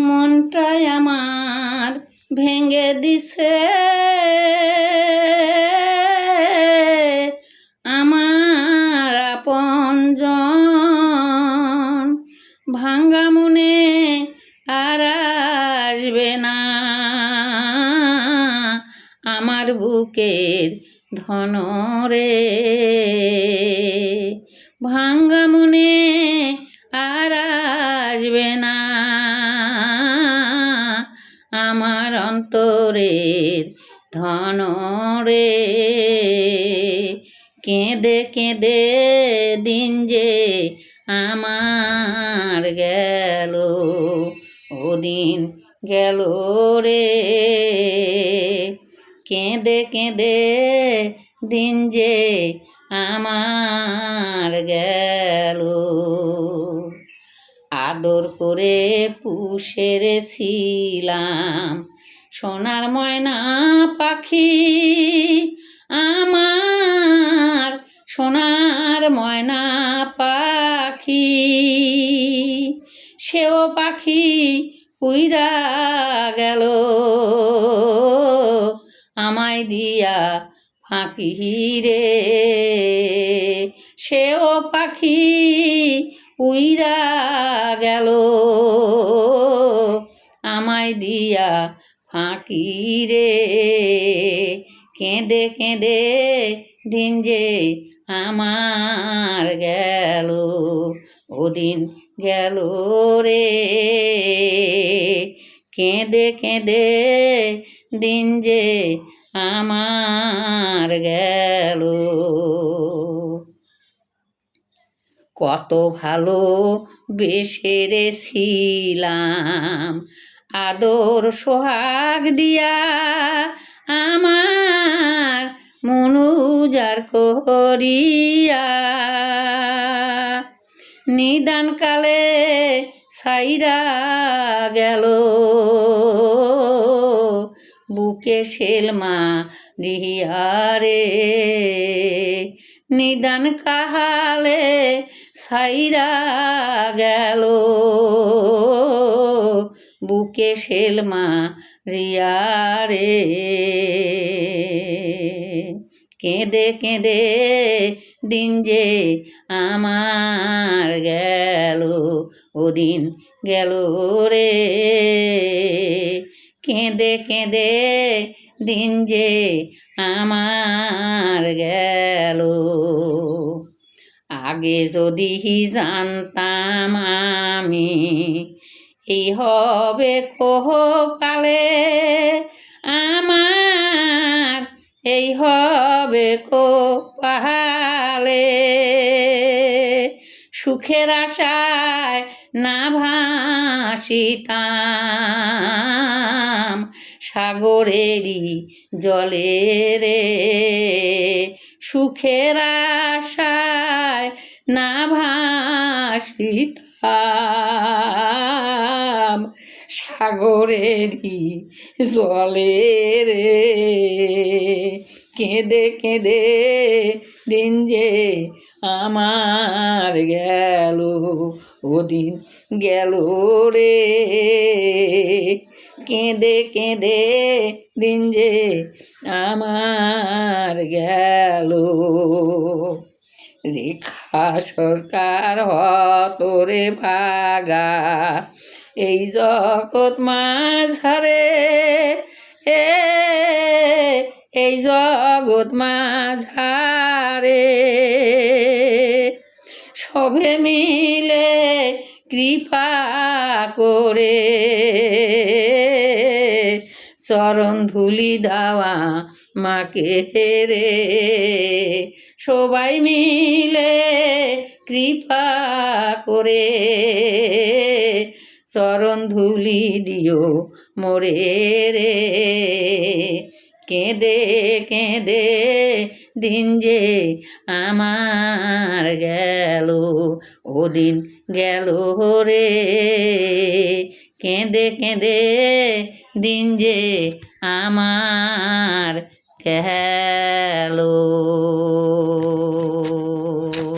মনটাই আমার ভেঙে দিছে, আমার আপনজন। ভাঙ্গা মনে আর আসবে না আমার বুকের ধন রে। ভাঙ্গা মনে আর আসবে না আমার অন্তরের ধন রে। কেঁদে কেঁদে দিন যে আমার গেল, ও দিন গেল রে। কেঁদে কেঁদে দিন যে আমার গেল। আদর করে পুষে রেছিলাম সোনার ময়না পাখি, আমার সোনার ময়না পাখি। সেও পাখি উইরা গেল আমায় দিয়া ফাঁকি রে। সেও পাখি উইরা গেল আমায় দিয়া ফাঁকি রে। কেঁদে কেঁদে দিন যে আমার গেল, ও দিন গেল রে। কেঁদে কেঁদে দিন যে আমার গেল। কত ভালো বেসে রেছিলাম আদর সোহাগ দিয়া, আমার মনুজার করিয়া। নিদান কালে ছাইরা গেল বুকে শেলমা রিয়া রে। নিদান কাহালে ছাইরা গেল বুকে শেলমা রিয়া রে। কেঁদে কেঁদে দিন যে আমার গেল, ও দিন গেল রে। কেঁদে কেঁদে দিন যে আমার গেল। আগে যদি জানতাম আমি এই হবে কপালে আমার, এই হবে কপালে। সুখের আশায় না ভাসিতাম সাগরেরই জলে রে। সুখের আশায় না ভাসিতাম সাগরেরই জলে রে। কেঁদে কেঁদে দিন যে আমার গেল, ও দিন গেল রে। কেঁদে কেঁদে দিন যে আমার গেল। রেখা সরকার হতরে ভাগা এই জগৎ মাঝারে, এই জগৎ মাঝারে। সবে মিলে কৃপা করে চরণ ধুলি দেওয়া মাকে রে। সবাই মিলে কৃপা করে চরণ ধুলি দিও মোরে রে। কেঁদে কেঁদে দিন যে আমার গেল, ও দিন গেল রে। কেঁদে কেঁদে দিন যে আমার গেল।